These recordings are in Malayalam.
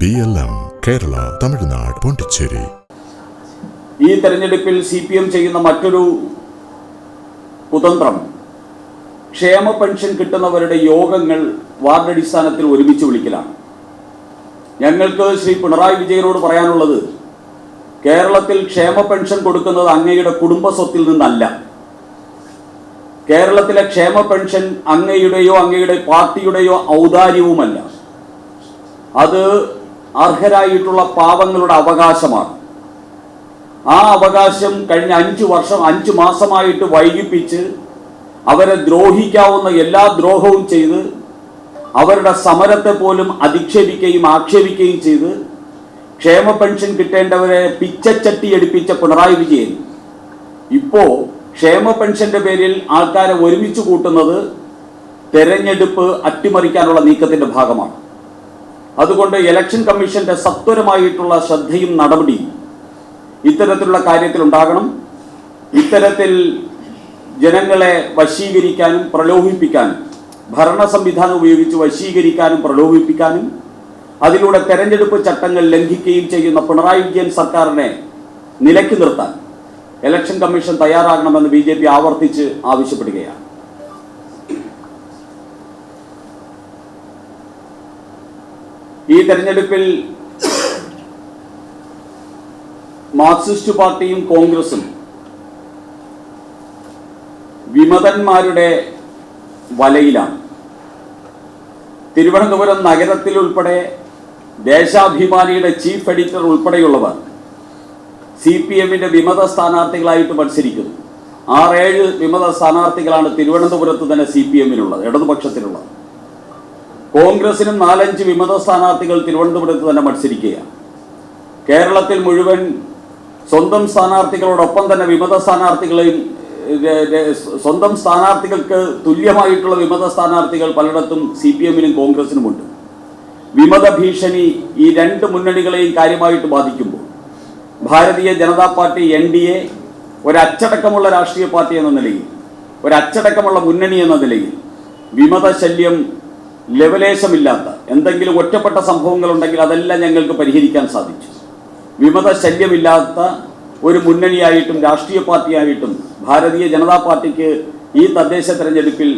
BLM കേരള, തമിഴ്നാട്, പോണ്ടിച്ചേരി. ഈ തെരഞ്ഞെടുപ്പിൽ CPM ചെയ്യുന്ന മറ്റൊരു കുതന്ത്രം ക്ഷേമ പെൻഷൻ കിട്ടുന്നവരുടെ യോഗങ്ങൾ വാർഡടിസ്ഥാനത്തിൽ ഒരുമിച്ച് വിളിക്കലാണ്. ഞങ്ങൾക്ക് ശ്രീ പിണറായി വിജയനോട് പറയാനുള്ളത്, കേരളത്തിൽ ക്ഷേമ പെൻഷൻ കൊടുക്കുന്നത് അങ്ങയുടെ കുടുംബ സ്വത്തിൽ നിന്നല്ല. കേരളത്തിലെ ക്ഷേമ പെൻഷൻ അങ്ങയുടെയോ അങ്ങയുടെ പാർട്ടിയുടെയോ ഔദാര്യവുമല്ല. അത് അർഹരായിട്ടുള്ള പാവങ്ങളുടെ അവകാശമാണ്. ആ അവകാശം കഴിഞ്ഞ 5 മാസമായിട്ട് വൈകിപ്പിച്ച് അവരെ ദ്രോഹിക്കാവുന്ന എല്ലാ ദ്രോഹവും ചെയ്ത് അവരുടെ സമരത്തെ പോലും അധിക്ഷേപിക്കുകയും ആക്ഷേപിക്കുകയും ചെയ്ത് ക്ഷേമ പെൻഷൻ കിട്ടേണ്ടവരെ പിച്ചച്ചട്ടി എടുപ്പിച്ച പിണറായി വിജയൻ ഇപ്പോൾ ക്ഷേമ പെൻഷന്റെ പേരിൽ ആൾക്കാരെ ഒരുമിച്ച് കൂട്ടുന്നത് തെരഞ്ഞെടുപ്പ് അട്ടിമറിക്കാനുള്ള നീക്കത്തിന്റെ ഭാഗമാണ്. അതുകൊണ്ട് ഇലക്ഷൻ കമ്മീഷന്റെ സത്വരമായിട്ടുള്ള ശ്രദ്ധയും നടപടിയും ഇത്തരത്തിലുള്ള കാര്യത്തിൽ ഉണ്ടാകണം. ഇത്തരത്തിൽ ജനങ്ങളെ വശീകരിക്കാനും പ്രലോഭിപ്പിക്കാനും, ഭരണ സംവിധാനം ഉപയോഗിച്ച് വശീകരിക്കാനും പ്രലോഭിപ്പിക്കാനും അതിലൂടെ തെരഞ്ഞെടുപ്പ് ചട്ടങ്ങൾ ലംഘിക്കുകയും ചെയ്യുന്ന പിണറായി വിജയൻ സർക്കാരിനെ നിലയ്ക്ക് നിർത്താൻ ഇലക്ഷൻ കമ്മീഷൻ തയ്യാറാകണമെന്ന് BJP ആവർത്തിച്ച് ആവശ്യപ്പെടുകയാണ്. ഈ തെരഞ്ഞെടുപ്പിൽ മാർക്സിസ്റ്റ് പാർട്ടിയും കോൺഗ്രസും വിമതന്മാരുടെ വലയിലാണ്. തിരുവനന്തപുരം നഗരത്തിൽ ഉൾപ്പെടെ ദേശാഭിമാനിയുടെ ചീഫ് എഡിറ്റർ ഉൾപ്പെടെയുള്ളവർ CPMന്റെ വിമത സ്ഥാനാർത്ഥികളായിട്ട് മത്സരിക്കുന്നു. 6-7 വിമത സ്ഥാനാർത്ഥികളാണ് തിരുവനന്തപുരത്ത് തന്നെ CPMനുള്ളത്, ഇടതുപക്ഷത്തിനുള്ളത്. കോൺഗ്രസിനും 4-5 വിമത സ്ഥാനാർത്ഥികൾ തിരുവനന്തപുരത്ത് തന്നെ മത്സരിക്കുകയാണ്. കേരളത്തിൽ മുഴുവൻ സ്വന്തം സ്ഥാനാർത്ഥികളോടൊപ്പം തന്നെ വിമത സ്ഥാനാർത്ഥികളെയും, സ്വന്തം സ്ഥാനാർത്ഥികൾക്ക് തുല്യമായിട്ടുള്ള വിമത സ്ഥാനാർത്ഥികൾ പലയിടത്തും CPMനും കോൺഗ്രസിനുമുണ്ട്. വിമത ഭീഷണി ഈ 2 മുന്നണികളെയും കാര്യമായിട്ട് ബാധിക്കുമ്പോൾ ഭാരതീയ ജനതാ പാർട്ടി NDA ഒരച്ചടക്കമുള്ള രാഷ്ട്രീയ പാർട്ടി എന്ന നിലയിൽ, ഒരച്ചടക്കമുള്ള മുന്നണി എന്ന നിലയിൽ വിമത ശല്യം ലെവലേശമില്ലാത്ത എന്തെങ്കിലും ഒറ്റപ്പെട്ട സംഭവങ്ങളുണ്ടെങ്കിൽ അതെല്ലാം ഞങ്ങൾക്ക് പരിഹരിക്കാൻ സാധിച്ചു. വിമത ശല്യമില്ലാത്ത ഒരു മുന്നണിയായിട്ടും രാഷ്ട്രീയ പാർട്ടിയായിട്ടും ഭാരതീയ ജനതാ പാർട്ടിക്ക് ഈ തദ്ദേശ തെരഞ്ഞെടുപ്പിൽ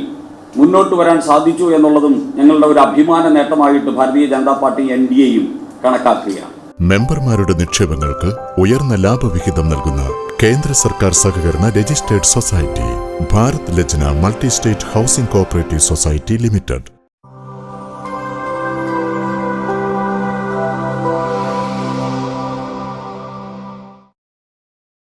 മുന്നോട്ട് വരാൻ സാധിച്ചു എന്നുള്ളതും ഞങ്ങളുടെ ഒരു അഭിമാന നേട്ടമായിട്ട് ഭാരതീയ ജനതാ പാർട്ടി NDAയും കണക്കാക്കുകയാണ്. മെമ്പർമാരുടെ നിക്ഷേപങ്ങൾക്ക് ഉയർന്ന ലാഭവിഹിതം നൽകുന്ന കേന്ദ്ര സർക്കാർ സഹകരണ registered society Bharat Lajna multi state housing cooperative society limited.